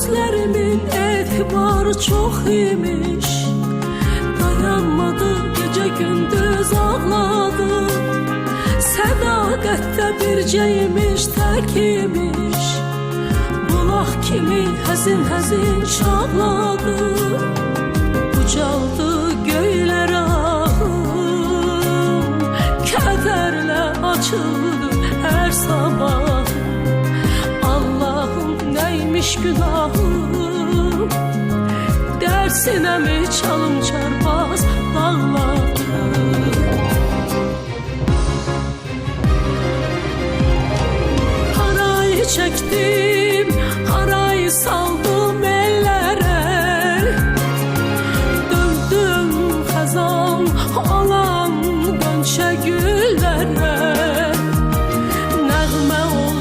Gözlerimin etibarı çok imiş. Dayanmadı gece gündüz ağladı. Sədaqətdə bircəymiş, tək imiş. Bulaq kimi həzin-həzin çağladı. Ucaldı göylər ağım, kədərlə açıldı hər sabah. Allahım neymiş günahım, dersinə mi çalım çarpı